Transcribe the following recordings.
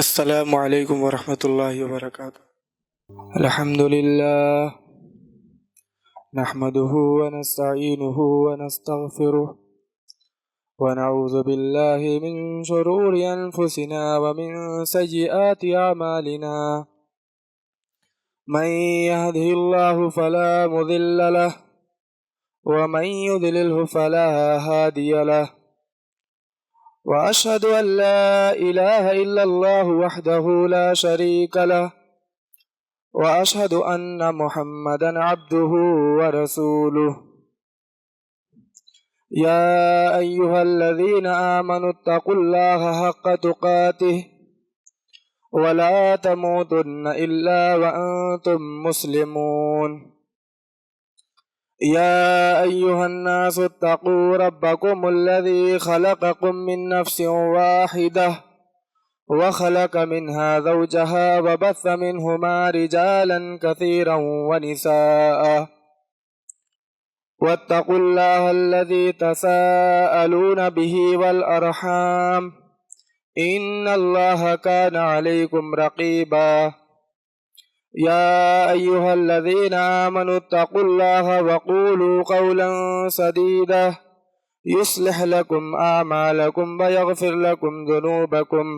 السلام علیکم ورحمۃ اللہ وبرکاتہ۔ الحمد للہ نحمده ونستعینه ونستغفره ونعوذ باللہ من شرور انفسنا ومن سیئات اعمالنا، من يهده الله فلا مضل له ومن يضلله فلا هادي له، وأشهد أن لا إله إلا الله وحده لا شريك له، وأشهد أن محمدا عبده ورسوله، يا أيها الذين آمنوا اتقوا الله حق تقاته ولا تموتن إلا وأنتم مسلمون، يا أيها الناس اتقوا ربكم الذي خلقكم من نفس واحدة وخلق منها زوجها وبث منهما رجالا كثيرا ونساء، واتقوا الله الذي تساءلون به والأرحام إن الله كان عليكم رقيبا، يا أيها الذين آمنوا اتقوا الله وقولوا قولا سديدا يصلح لكم أعمالكم ويغفر لكم ذنوبكم،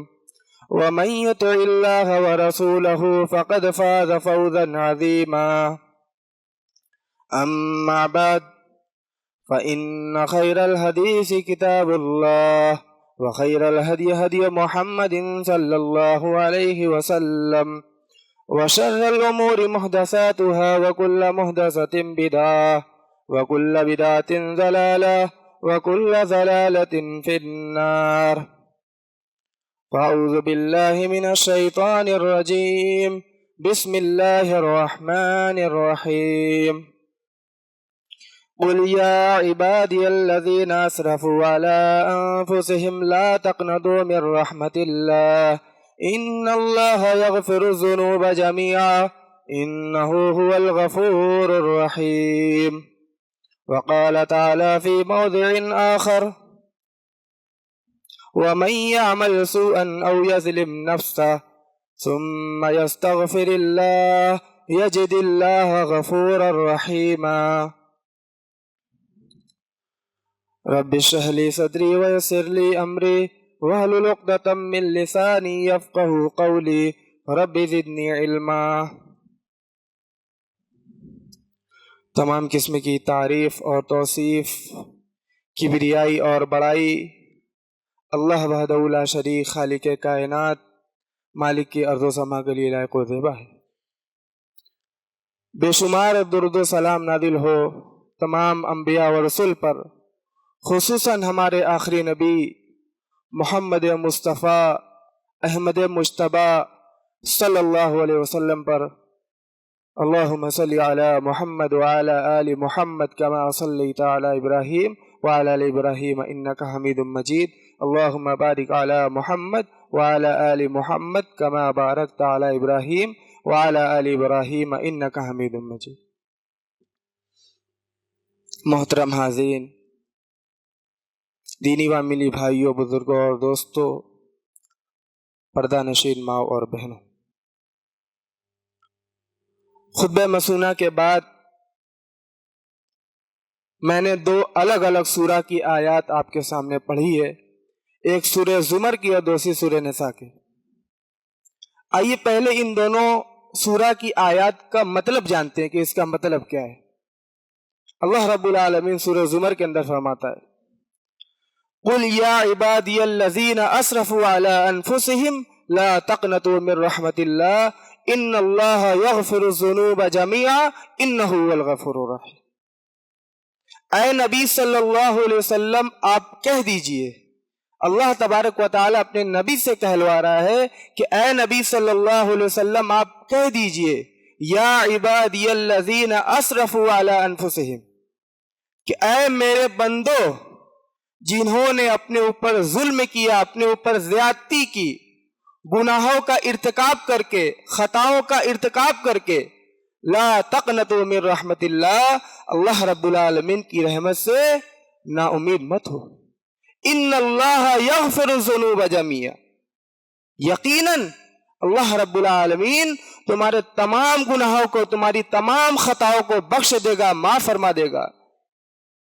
ومن يطع الله ورسوله فقد فاز فوزا عظيما، أما بعد فإن خير الحديث كتاب الله، وخير الهدي هدي محمد صلى الله عليه وسلم، وشر الأمور محدثاتها وكل محدثة بدعة وكل بدعة ضلالة وكل ضلالة في النار، فأعوذ بالله من الشيطان الرجيم، بسم الله الرحمن الرحيم، قل يا عبادي الذين أسرفوا على أنفسهم لا تقنطوا من رحمة الله إن الله يغفر الذنوب جميعا إنه هو الغفور الرحيم، وقال تعالى في موضع آخر ومن يعمل سوءا أو يظلم نفسه ثم يستغفر الله يجد الله غفورا رحيما، رب اشرح لي صدري ويسر لي أمري واحلل عقدۃ من لسانی یفقہوا قولی رب زدنی علما۔ تمام قسم کی تعریف اور توصیف، کبریائی اور بڑائی اللہ وحدہ لا شریک خالق کائنات مالک کی ارض و سما کے لیے لائق و زیبا ہے۔ بے شمار درود و سلام نازل ہو تمام انبیاء و رسول پر، خصوصاً ہمارے آخری نبی محمد مصطفیٰ احمد مجتبیٰ صلی اللہ علیہ وسلم پر۔ اللہم صلی علی محمد وعلی آل محمد کما صلیت علی ابراہیم وعلی آل ابراہیم انکا حمید مجید، اللہم بارک علی محمد وعلی آل محمد کما بارکت علی ابراہیم وعلی آل ابراہیم انکا حمید مجید۔ محترم حاضرین، دینی و ملی بھائیوں، بزرگوں اور دوستوں، پردہ نشین ماں اور بہنوں، خطبہ مسونہ کے بعد میں نے دو الگ الگ سورہ کی آیات آپ کے سامنے پڑھی ہے، ایک سورہ زمر کی اور دوسری سورہ نساء کی۔ آئیے پہلے ان دونوں سورہ کی آیات کا مطلب جانتے ہیں کہ اس کا مطلب کیا ہے۔ اللہ رب العالمین سورہ زمر کے اندر فرماتا ہے قل یا عبادی الذین اسرفوا علی انفسہم لا تقنطوا من رحمت اللہ ان اللہ یغفر الذنوب جميعا انہ هو الغفور الرحیم۔ اے نبی صلی اللہ علیہ وسلم آپ کہہ دیجئے، اللہ تبارک و تعالی اپنے نبی سے کہلوا رہا ہے کہ اے نبی صلی اللہ علیہ وسلم آپ کہہ دیجئے یا عبادی الذین اسرفوا علی انفسہم، کہ اے میرے بندو جنہوں نے اپنے اوپر ظلم کیا، اپنے اوپر زیادتی کی، گناہوں کا ارتکاب کر کے، خطاؤں کا ارتکاب کر کے، لا تقنطوا من رحمت اللہ، اللہ رب العالمین کی رحمت سے نا امید مت ہو، ان اللہ یغفر الذنوب جميعا، یقیناً اللہ رب العالمین تمہارے تمام گناہوں کو، تمہاری تمام خطاؤں کو بخش دے گا، معاف فرما دے گا۔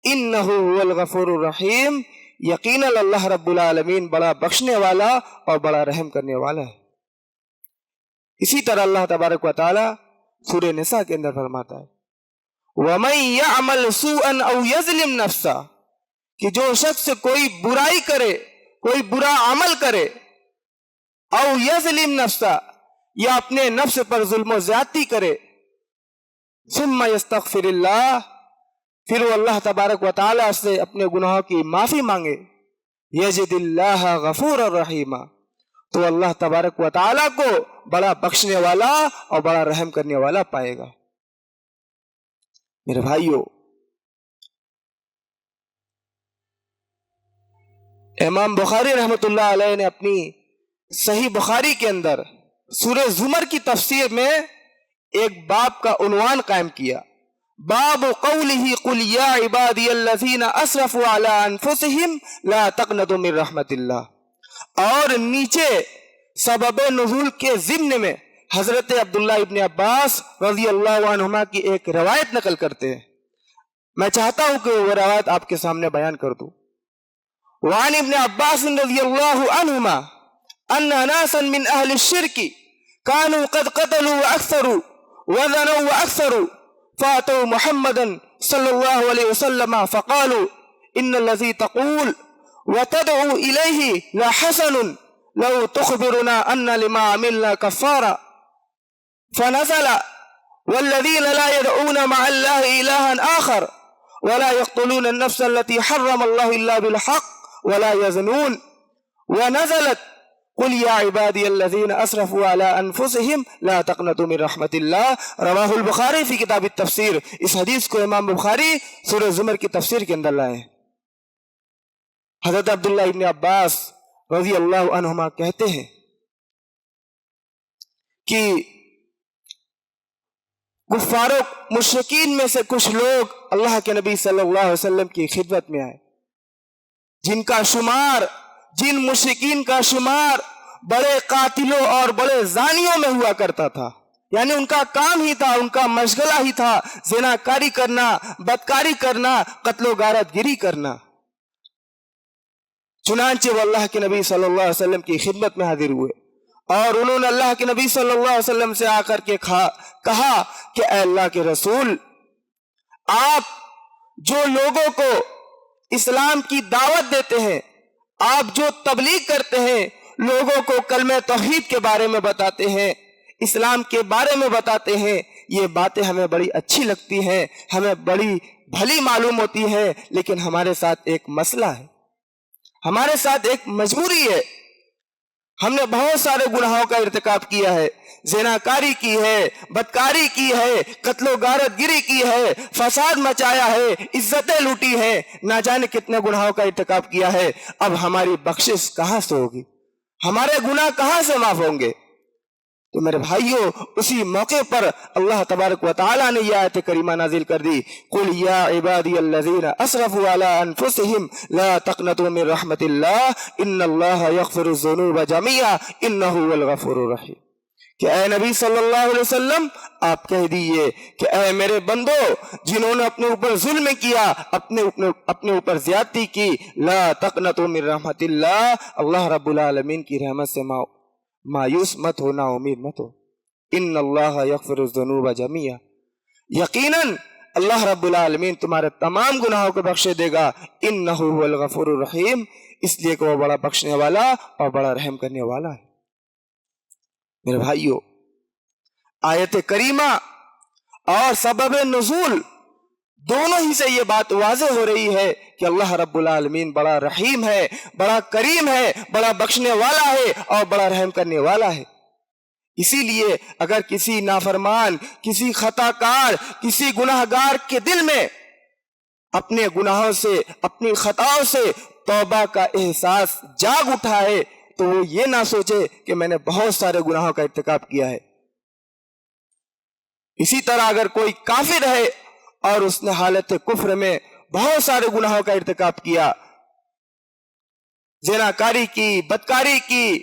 انہ هو الغفور الرحیم، یقیناً اللہ رب العالمین بڑا بخشنے والا اور بڑا رحم کرنے والا ہے۔ اسی طرح اللہ تبارک و تعالی سورہ نساء کے اندر فرماتا ہے وَمَن يَعْمَلْ سُوءًا أَوْ يَظْلِمْ نَفْسَهُ، کہ جو شخص کوئی برائی کرے، کوئی برا عمل کرے، او یظلم نفسہ، یا اپنے نفس پر ظلم و زیادتی کرے، ثم یستغفر اللہ، پھر وہ اللہ تبارک و تعالیٰ سے اپنے گناہوں کی معافی مانگے، یجد اللہ غفور الرحیم، تو اللہ تبارک و تعالیٰ کو بڑا بخشنے والا اور بڑا رحم کرنے والا پائے گا۔ میرے بھائیو، امام بخاری رحمۃ اللہ علیہ نے اپنی صحیح بخاری کے اندر سورہ زمر کی تفسیر میں ایک باب کا عنوان قائم کیا، باب قولہ قل یا عبادی الذین اسرفوا علی انفسہم لا تقنطوا من رحمت اللہ، اور نیچے سبب نزول کے ضمن میں حضرت عبداللہ ابن عباس رضی اللہ عنہما کی ایک روایت نقل کرتے ہیں۔ میں چاہتا ہوں کہ وہ روایت آپ کے سامنے بیان کر دوں۔ وعن ابن عباس رضی اللہ عنہما ان ناسا من اہل الشرک كانوا قد قتلوا واكثروا وزنوا واكثروا فاتوا محمدا صلی اللہ علیہ وسلم فقالوا ان الذي تقول وتدعو الیہ لحسن لو تخبرنا ان لما عملنا كفارا، فنزل والذین لا يدعون مع الله الها آخر ولا يقتلون النفس التي حرم الله الا بالحق ولا يزنون، ونزلت قل یا عبادی الذین اسرفوا علی انفسہم لا تقنطوا من رحمت اللہ، رواہ البخاری فی کتاب التفسیر۔ اس حدیث کو امام بخاری سورہ زمر کی تفسیر کے اندر لائے ہیں۔ حضرت عبداللہ ابن عباس رضی اللہ عنہما کہتے ہیں کہ کفار و مشرکین میں سے کچھ لوگ اللہ کے نبی صلی اللہ علیہ وسلم کی خدمت میں آئے، جن مشرکین کا شمار بڑے قاتلوں اور بڑے زانیوں میں ہوا کرتا تھا، یعنی ان کا کام ہی تھا، ان کا مشغلہ ہی تھا زناکاری کرنا، بدکاری کرنا، قتل و غارت گیری کرنا۔ چنانچہ وہ اللہ کے نبی صلی اللہ علیہ وسلم کی خدمت میں حاضر ہوئے اور انہوں نے اللہ کے نبی صلی اللہ علیہ وسلم سے آ کر کے کہا کہ اے اللہ کے رسول، آپ جو لوگوں کو اسلام کی دعوت دیتے ہیں، آپ جو تبلیغ کرتے ہیں، لوگوں کو کلمہ توحید کے بارے میں بتاتے ہیں، اسلام کے بارے میں بتاتے ہیں، یہ باتیں ہمیں بڑی اچھی لگتی ہیں، ہمیں بڑی بھلی معلوم ہوتی ہیں، لیکن ہمارے ساتھ ایک مسئلہ ہے، ہمارے ساتھ ایک مجبوری ہے۔ ہم نے بہت سارے گناہوں کا ارتکاب کیا ہے، زناکاری کی ہے، بدکاری کی ہے، قتل و غارت گیری کی ہے، فساد مچایا ہے، عزتیں لوٹی ہیں، نہ جانے کتنے گناہوں کا ارتکاب کیا ہے۔ اب ہماری بخشش کہاں سے ہوگی؟ ہمارے گناہ کہاں سے معاف ہوں گے؟ تو میرے بھائیوں، اسی موقع پر اللہ تبارک و تعالیٰ نے یہ آیت کریمہ نازل کر دی، قل یا عبادی الذین اسرفوا علی انفسہم لا تقنطوا من رحمت اللہ ان اللہ یغفر الذنوب جميعا انہ هو الغفور الرحیم، کہ اے نبی صلی اللہ علیہ وسلم آپ کہہ دیئے کہ اے میرے بندو، جنہوں نے اپنے اوپر ظلم کیا، اپنے اوپر زیادتی کی، لا تقنطوا من رحمت اللہ، اللہ رب العالمین کی رحمت سے مایوس مت ہو، نا امید مت ہو۔ ان اللہ یغفر الذنوب جميعا، یقیناً اللہ رب العالمین تمہارے تمام گناہوں کو بخشے دے گا، انہ هو الغفور الرحیم، اس لیے کہ وہ بڑا بخشنے والا اور بڑا رحم کرنے والا ہے۔ میرے بھائیو، آیت کریمہ اور سبب نزول دونوں ہی سے یہ بات واضح ہو رہی ہے کہ اللہ رب العالمین بڑا رحیم ہے، بڑا کریم ہے، بڑا بخشنے والا ہے اور بڑا رحم کرنے والا ہے۔ اسی لیے اگر کسی نافرمان، کسی خطا کار، کسی گناہ گار کے دل میں اپنے گناہوں سے، اپنی خطاؤں سے توبہ کا احساس جاگ اٹھا ہے تو وہ یہ نہ سوچے کہ میں نے بہت سارے گناہوں کا ارتکاب کیا ہے۔ اسی طرح اگر کوئی کافر ہے اور اس نے حالت کفر میں بہت سارے گناہوں کا ارتکاب کیا، زناکاری کی، بدکاری کی،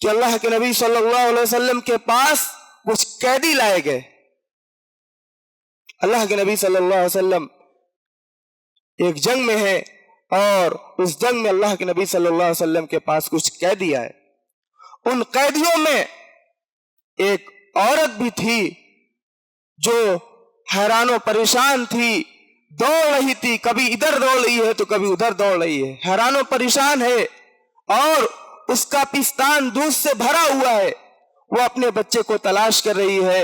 کہ اللہ کے نبی صلی اللہ علیہ وسلم کے پاس کچھ قیدی لائے گئے. اللہ کے نبی صلی اللہ علیہ وسلم ایک جنگ میں ہے اور اس جنگ میں اللہ کے نبی صلی اللہ علیہ وسلم کے پاس کچھ قیدی آئے. ان قیدیوں میں ایک عورت بھی تھی جو حیران و پریشان تھی، دوڑ رہی تھی، کبھی ادھر دوڑ رہی ہے تو کبھی ادھر دوڑ رہی ہے، حیران و پریشان ہے اور اس کا پستان دودھ سے بھرا ہوا ہے. وہ اپنے بچے کو تلاش کر رہی ہے،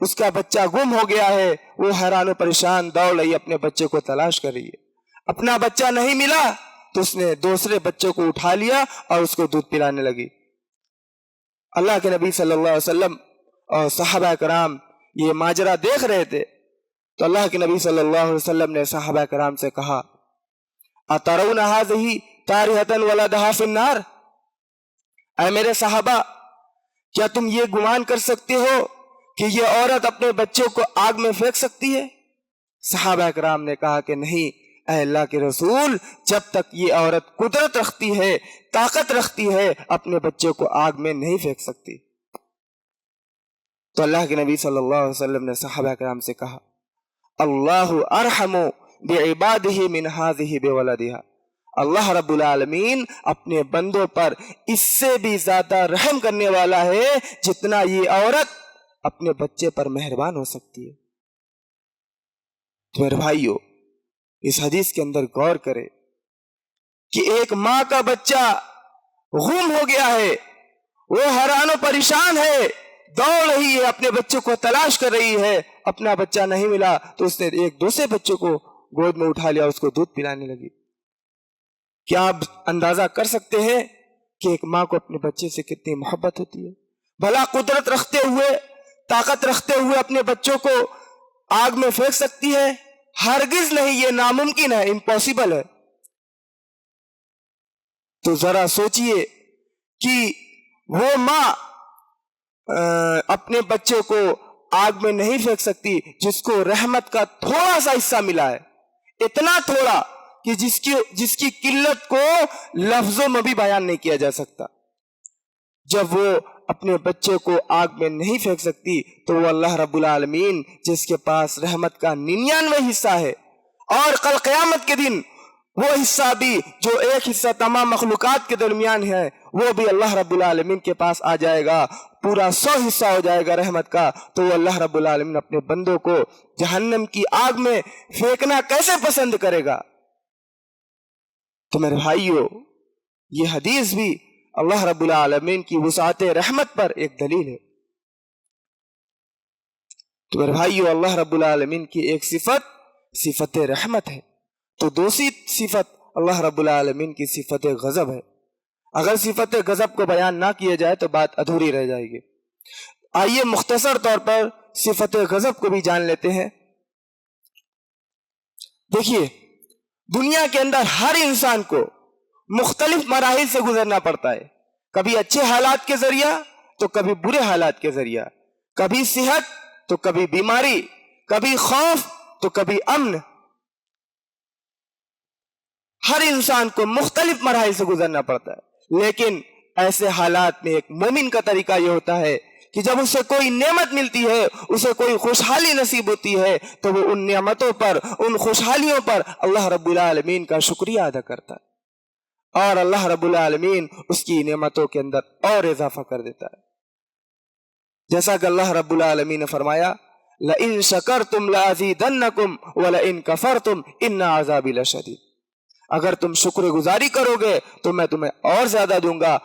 اس کا بچہ گم ہو گیا ہے، وہ حیران و پریشان دوڑ رہی ہے، اپنے بچے کو تلاش کر رہی ہے. اپنا بچہ نہیں ملا تو اس نے دوسرے بچے کو اٹھا لیا اور اس کو دودھ پلانے لگی. اللہ کے نبی صلی اللہ علیہ وسلم اور صحابہ کرام یہ ماجرا دیکھ رہے تھے تو اللہ کے نبی صلی اللہ علیہ وسلم نے صحابہ کرام سے کہا اترون هذه طارحة ولدها في النار، اے میرے صحابہ کیا تم یہ گمان کر سکتے ہو کہ یہ عورت اپنے بچوں کو آگ میں پھینک سکتی ہے؟ صحابہ کرام نے کہا کہ نہیں اے اللہ کے رسول، جب تک یہ عورت قدرت رکھتی ہے، طاقت رکھتی ہے، اپنے بچے کو آگ میں نہیں پھینک سکتی. تو اللہ کے نبی صلی اللہ علیہ وسلم نے صحابہ کرام سے کہا اللہ ارحم بعبادہ من هذه بولدها، اللہ رب العالمین اپنے بندوں پر اس سے بھی زیادہ رحم کرنے والا ہے جتنا یہ عورت اپنے بچے پر مہربان ہو سکتی ہے. تو میرے بھائیو، اس حدیث کے اندر غور کرے کہ ایک ماں کا بچہ غم ہو گیا ہے، وہ حیران و پریشان ہے، دوڑ رہی ہے، اپنے بچے کو تلاش کر رہی ہے، اپنا بچہ نہیں ملا تو اس نے ایک دوسرے بچے کو گود میں اٹھا لیا، اس کو دودھ پلانے لگی. کیا آپ اندازہ کر سکتے ہیں کہ ایک ماں کو اپنے بچے سے کتنی محبت ہوتی ہے؟ بھلا قدرت رکھتے ہوئے، طاقت رکھتے ہوئے اپنے بچوں کو آگ میں پھینک سکتی ہے؟ ہرگز نہیں، یہ ناممکن ہے، امپاسبل ہے. تو ذرا سوچئے کہ وہ ماں اپنے بچوں کو آگ میں نہیں پھینک سکتی جس کو رحمت کا تھوڑا سا حصہ ملا ہے، اتنا تھوڑا کہ جس کی قلت کو لفظوں میں بھی بیان نہیں کیا جا سکتا. جب وہ اپنے بچے کو آگ میں نہیں پھینک سکتی تو وہ اللہ رب العالمین جس کے پاس رحمت کا 99 حصہ ہے، اور کل قیامت کے دن وہ حصہ بھی جو ایک حصہ تمام مخلوقات کے درمیان ہے وہ بھی اللہ رب العالمین کے پاس آ جائے گا، پورا 100 حصہ ہو جائے گا رحمت کا. تو وہ اللہ رب العالمین اپنے بندوں کو جہنم کی آگ میں پھینکنا کیسے پسند کرے گا؟ تو میرے بھائیو، یہ حدیث بھی اللہ رب العالمین کی وسعت رحمت پر ایک دلیل ہے. تو میرے بھائیو، اللہ رب العالمین کی ایک صفت رحمت ہے، تو دوسری صفت اللہ رب العالمین کی صفت غضب ہے. اگر صفت غضب کو بیان نہ کیا جائے تو بات ادھوری رہ جائے گی. آئیے مختصر طور پر صفت غضب کو بھی جان لیتے ہیں. دیکھیے، دنیا کے اندر ہر انسان کو مختلف مراحل سے گزرنا پڑتا ہے، کبھی اچھے حالات کے ذریعہ تو کبھی برے حالات کے ذریعہ، کبھی صحت تو کبھی بیماری، کبھی خوف تو کبھی امن. ہر انسان کو مختلف مراحل سے گزرنا پڑتا ہے، لیکن ایسے حالات میں ایک مومن کا طریقہ یہ ہوتا ہے کہ جب اسے کوئی نعمت ملتی ہے، اسے کوئی خوشحالی نصیب ہوتی ہے تو وہ ان نعمتوں پر، ان خوشحالیوں پر اللہ رب العالمین کا شکریہ ادا کرتا ہے، اور اللہ رب العالمین اس کی نعمتوں کے اندر اور اضافہ کر دیتا ہے. جیسا کہ اللہ رب العالمین نے فرمایا لَإِن شَكَرْتُمْ لَأَزِيدَنَّكُمْ وَلَإِن كَفَرْتُمْ إِنَّ عَذَابِي لَشَدِيدٌ، اگر تم شکر گزاری کرو گے تو میں تمہیں اور زیادہ دوں گا،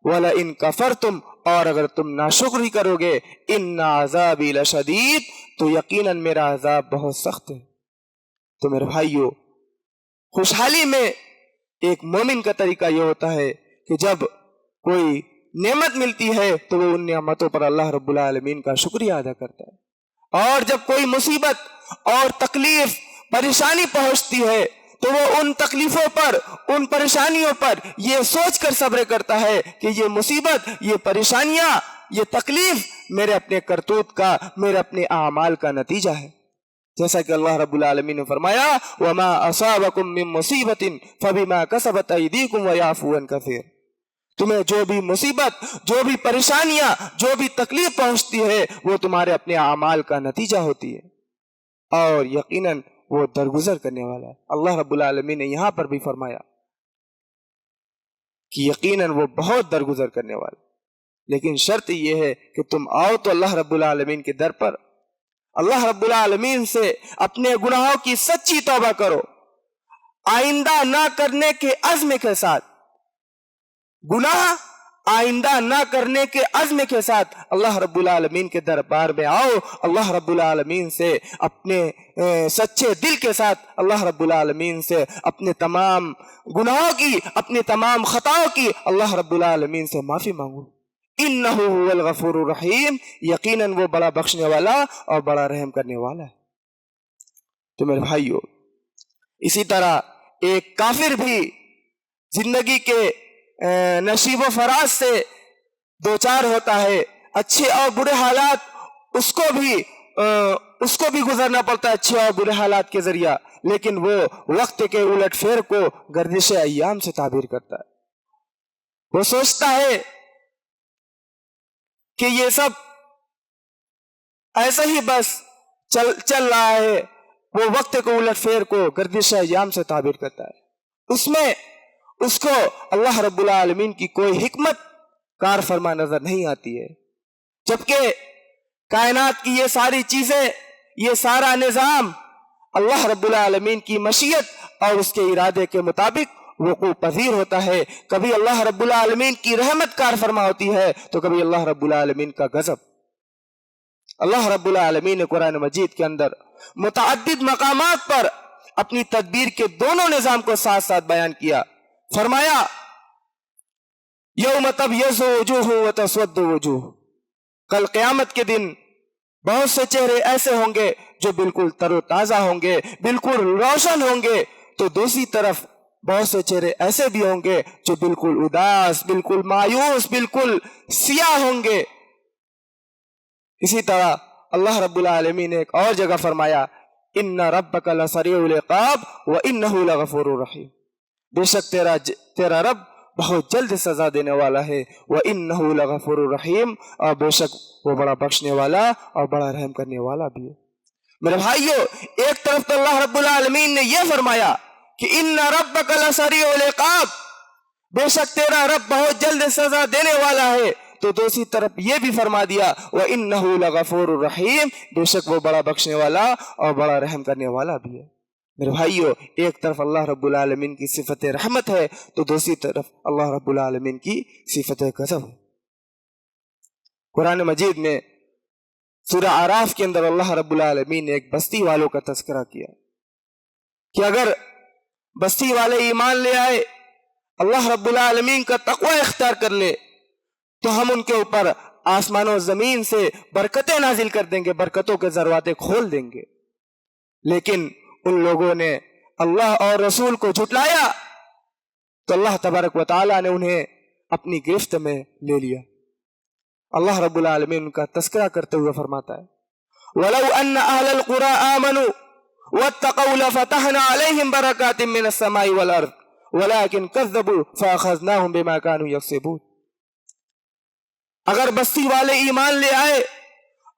وَلَئِن كَفَرْتُمْ، اور اگر تم ناشکری کرو گے، إِنَّ عَذَابِي لَشَدِيدٌ، تو یقیناً میرا عذاب بہت سخت ہے. تو میرے بھائیو، خوشحالی میں ایک مومن کا طریقہ یہ ہوتا ہے کہ جب کوئی نعمت ملتی ہے تو وہ ان نعمتوں پر اللہ رب العالمین کا شکریہ ادا کرتا ہے، اور جب کوئی مصیبت اور تکلیف، پریشانی پہنچتی ہے تو وہ ان تکلیفوں پر، ان پریشانیوں پر یہ سوچ کر صبر کرتا ہے کہ یہ مصیبت، یہ پریشانیاں، یہ تکلیف میرے اپنے کرتوت کا، میرے اپنے اعمال کا نتیجہ ہے. جیسا کہ اللہ رب العالمین نے فرمایا وَمَا أَصَابَكُم مِّن مُّصِيبَةٍ فَبِمَا كَسَبَتْ أَيْدِيكُمْ وَيَعْفُو عَن كَثِيرٍ. تمہیں جو بھی مصیبت، جو بھی پریشانیاں، جو بھی تکلیف پہنچتی ہے وہ تمہارے اپنے اعمال کا نتیجہ ہوتی ہے، اور یقیناً وہ درگزر کرنے والا ہے۔ اللہ رب العالمین نے یہاں پر بھی فرمایا کہ یقیناً وہ بہت درگزر کرنے والا، لیکن شرط یہ ہے کہ تم آؤ تو اللہ رب العالمین کے در پر، اللہ رب العالمین سے اپنے گناہوں کی سچی توبہ کرو، آئندہ نہ کرنے کے عزم کے ساتھ، گناہ آئندہ نہ کرنے کے عزم کے ساتھ اللہ رب العالمین کے دربار میں آؤ، اللہ رب العالمین سے اپنے سچے دل کے ساتھ اللہ رب العالمین سے اپنے تمام گناہوں کی، اپنے تمام خطاؤں کی اللہ رب العالمین سے معافی مانگو۔ انہ هو الغفور الرحیم، یقیناً وہ بڑا بخشنے والا اور بڑا رحم کرنے والا ہے۔ تو میرے بھائیو، اسی طرح ایک کافر بھی زندگی کے نشیب و فراز سے دوچار ہوتا ہے، اچھے اور برے حالات اس کو بھی گزرنا پڑتا ہے، اچھے اور برے حالات کے ذریعہ، لیکن وہ وقت کے الٹ پھیر کو گردش ایام سے تعبیر کرتا ہے۔ وہ سوچتا ہے کہ یہ سب ایسا ہی بس چل رہا ہے، وہ وقت کو الٹ پھیر کو گردش ایام سے تعبیر کرتا ہے، اس میں اس کو اللہ رب العالمین کی کوئی حکمت کار فرما نظر نہیں آتی ہے، جبکہ کائنات کی یہ ساری چیزیں، یہ سارا نظام اللہ رب العالمین کی مشیت اور اس کے ارادے کے مطابق وقوع پذیر ہوتا ہے۔ کبھی اللہ رب العالمین کی رحمت کار فرما ہوتی ہے تو کبھی اللہ رب العالمین کا غضب۔ اللہ رب العالمین نے قرآن مجید کے اندر متعدد مقامات پر اپنی تدبیر کے دونوں نظام کو ساتھ ساتھ بیان کیا، فرمایا یوم تبیض وجوہ وتسود وجوہ، کل قیامت کے دن بہت سے چہرے ایسے ہوں گے جو بالکل تر و تازہ ہوں گے، بالکل روشن ہوں گے، تو دوسری طرف بہت سے چہرے ایسے بھی ہوں گے جو بالکل اداس، بالکل مایوس، بالکل سیاہ ہوں گے۔ اسی طرح اللہ رب العالمین نے ایک اور جگہ فرمایا ان ربک لسریع العقاب وانہ لغفور رحیم، بے شک تیرا رب بہت جلد سزا دینے والا ہے، وانہ لغفور رحیم، اور بے شک وہ بڑا بخشنے والا اور بڑا رحم کرنے والا بھی ہے۔ میرے بھائیو، ایک طرف تو اللہ رب العالمین نے یہ فرمایا کہ ان ربک لسریع العقاب، بے شک تیرا رب بہت جلد سزا دینے والا ہے، تو دوسری طرف یہ بھی فرما دیا وَإِنَّهُ لَغَفُورٌ رَحِيمٌ، بے شک وہ بڑا بخشنے والا اور بڑا رحم کرنے والا بھی ہے۔ میرے بھائیو، ایک طرف اللہ رب العالمین کی صفت رحمت ہے تو دوسری طرف اللہ رب العالمین کی صفت غضب ہے۔ قرآن مجید میں سورہ اعراف کے اندر اللہ رب العالمین نے ایک بستی والوں کا تذکرہ کیا کہ اگر بستی والے ایمان لے آئے، اللہ رب العالمین کا تقوی اختیار کر لے، تو ہم ان کے اوپر آسمان و زمین سے برکتیں نازل کر دیں گے، برکتوں کے دروازے کھول دیں گے۔ لیکن ان لوگوں نے اللہ اور رسول کو جھٹلایا تو اللہ تبارک و تعالیٰ نے انہیں اپنی گرفت میں لے لیا۔ اللہ رب العالمین ان کا تذکرہ کرتے ہوئے فرماتا ہے وَلَوْ أَنَّ أَهْلَ الْقُرَىٰ آمَنُوا وَاتَّقَوْا لَفَتَحْنَا عَلَيْهِمْ بَرَكَاتٍ مِّنَ السَّمَاءِ وَالْأَرْضِ وَلَٰكِنْ كَذَّبُوا فَأَخَذْنَاهُمْ بِمَا كَانُوا يَكْسِبُونَ۔ اگر بستی والے ایمان لے آئے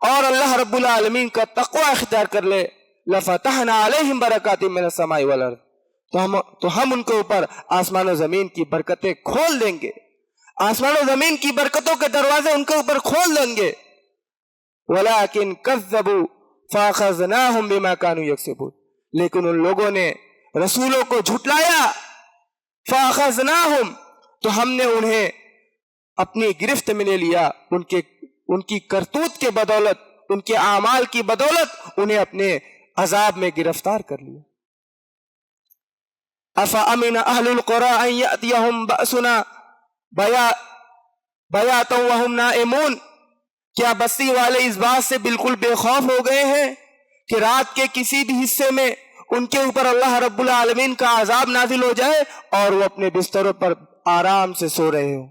اور اللہ رب العالمین کا تقوی اختیار کر لے، لَفَتَحْنَا عَلَيْهِمْ بَرَكَاتٍ مِّنَ السَّمَاءِ وَالْأَرْضِ، تو ہم ان کے اوپر آسمان و زمین کی برکتیں کھول دیں گے، آسمان و زمین کی برکتوں کے دروازے ان کے اوپر کھول دیں گے۔ وَلَٰكِنْ كَذَّبُوا فَأَخَذْنَاهُمْ بِمَا كَانُوا يَكْسِبُونَ، لیکن ان لوگوں نے رسولوں کو جھٹلایا، فَأَخَذْنَاهُمْ، تو ہم نے انہیں اپنی گرفت میں لے لیا، ان کی کرتوت کے بدولت، ان کے اعمال کی بدولت انہیں اپنے عذاب میں گرفتار کر لیا۔ أَفَأَمِنَ أَهْلُ الْقُرَىٰ أَن يَأْتِيَهُمْ بَأْسُنَا بَيَاتًا وَهُمْ نَائِمُونَ، کیا بستی والے اس بات سے بالکل بے خوف ہو گئے ہیں کہ رات کے کسی بھی حصے میں ان کے اوپر اللہ رب العالمین کا عذاب نازل ہو جائے اور وہ اپنے بستروں پر آرام سے سو رہے ہوں؟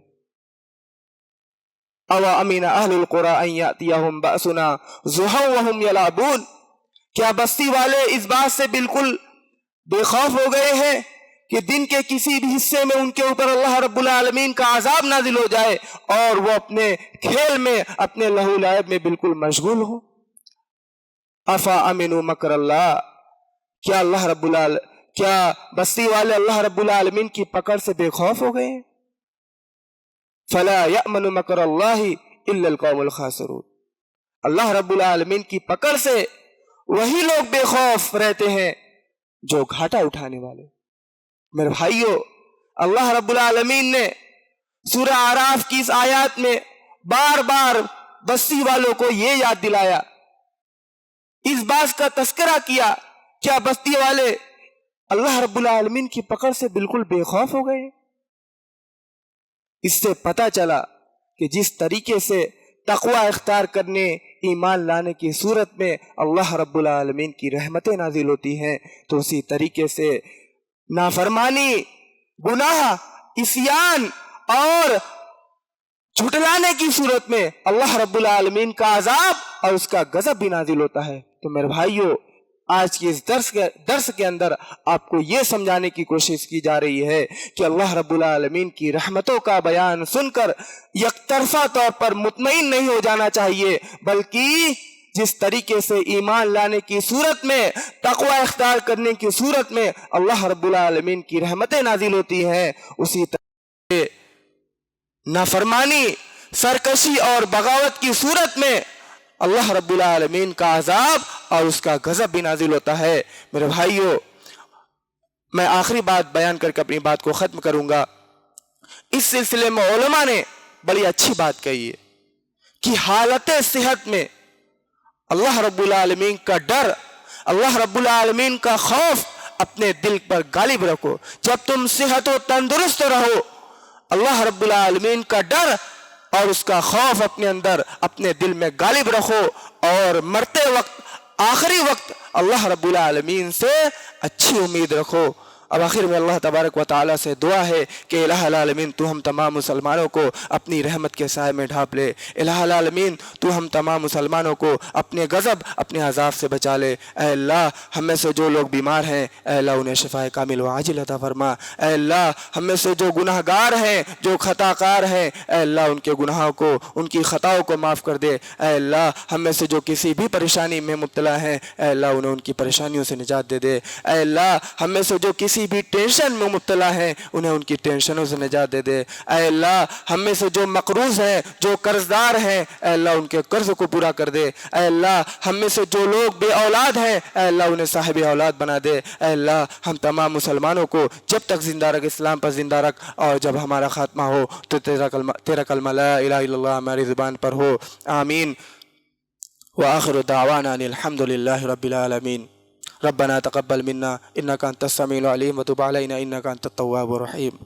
أَوَأَمِنَ أَهْلُ الْقُرَىٰ أَن يَأْتِيَهُمْ بَأْسُنَا ضُحًى وَهُمْ يَلْعَبُونَ، کیا بستی والے اس بات سے بالکل بے خوف ہو گئے ہیں کہ دن کے کسی بھی حصے میں ان کے اوپر اللہ رب العالمین کا عذاب نازل ہو جائے اور وہ اپنے کھیل میں، اپنے لہو لعب میں بالکل مشغول ہو۔ افا امنوا مکر اللہ، کیا بستی والے اللہ رب العالمین کی پکڑ سے بے خوف ہو گئے ہیں؟ فلا یأمن مکر اللہ الا القوم الخاسرون، اللہ رب العالمین کی پکڑ سے وہی لوگ بے خوف رہتے ہیں جو گھاٹا اٹھانے والے۔ میرے بھائیو، اللہ رب العالمین نے سورہ اعراف کی اس آیات میں بار بار بستی والوں کو یہ یاد دلایا، اس بات کا تذکرہ کیا، کیا بستی والے اللہ رب العالمین کی پکڑ سے بالکل بے خوف ہو گئے؟ اس سے پتہ چلا کہ جس طریقے سے تقوی اختیار کرنے، ایمان لانے کی صورت میں اللہ رب العالمین کی رحمتیں نازل ہوتی ہیں، تو اسی طریقے سے نافرمانی، گناہ، عصیان اور جھٹلانے کی صورت میں اللہ رب العالمین کا عذاب اور اس کا غضب بھی نازل ہوتا ہے۔ تو میرے بھائیو، آج کی اس درس کے اندر آپ کو یہ سمجھانے کی کوشش کی جا رہی ہے کہ اللہ رب العالمین کی رحمتوں کا بیان سن کر یک طرفہ طور پر مطمئن نہیں ہو جانا چاہیے، بلکہ جس طریقے سے ایمان لانے کی صورت میں، تقوی اختیار کرنے کی صورت میں اللہ رب العالمین کی رحمتیں نازل ہوتی ہیں، اسی طرح سے نافرمانی، سرکشی اور بغاوت کی صورت میں اللہ رب العالمین کا عذاب اور اس کا غضب بھی نازل ہوتا ہے۔ میرے بھائیو، میں آخری بات بیان کر کے اپنی بات کو ختم کروں گا۔ اس سلسلے میں علماء نے بڑی اچھی بات کہی ہے کہ حالت صحت میں اللہ رب العالمین کا ڈر، اللہ رب العالمین کا خوف اپنے دل پر غالب رکھو۔ جب تم صحت و تندرست رہو، اللہ رب العالمین کا ڈر اور اس کا خوف اپنے اندر، اپنے دل میں غالب رکھو، اور مرتے وقت، آخری وقت اللہ رب العالمین سے اچھی امید رکھو۔ اب آخر میں اللہ تبارک و تعالیٰ سے دعا ہے کہ الہ العالمین تو ہم تمام مسلمانوں کو اپنی رحمت کے سائے میں ڈھانپ لے۔ الہ العالمین تو ہم تمام مسلمانوں کو اپنے غضب، اپنے عذاب سے بچا لے۔ اے اللہ، ہم میں سے جو لوگ بیمار ہیں، اے اللہ انہیں شفائے کامل و عاجل عطا فرما۔ اے اللہ، ہم میں سے جو گناہ گار ہیں، جو خطا کار ہیں، اے اللہ ان کے گناہوں کو، ان کی خطاؤں کو معاف کر دے۔ اے اللہ، ہم میں سے جو کسی بھی پریشانی میں مبتلا ہیں، اے اللہ انہیں ان کی پریشانیوں سے نجات دے دے۔ اے اللہ، ہم میں سے جو کسی بھی ٹینشن میں مبتلا ہیں، انہیں ان کی ٹینشنوں سے نجات دے دے۔ اے اللہ، ہم میں سے جو مقروض ہیں، جو قرض دار ہیں، اے اللہ ان کے قرض کو پورا کر دے۔ اے اللہ، ہم میں سے جو لوگ بے اولاد ہیں، اے اللہ انہیں صاحب اولاد بنا دے۔ اے اللہ، ہم تمام مسلمانوں کو جب تک زندہ رکھ، اسلام پر زندہ رکھ، اور جب ہمارا خاتمہ ہو تو تیرا کلمہ لا الہ الا اللہ ہماری زبان پر ہو۔ آمین۔ وآخر دعوانا ان الحمد للہ رب العالمین۔ ربنا تقبل منا انك انت السميع العليم وتب علينا انك انت التواب الرحيم۔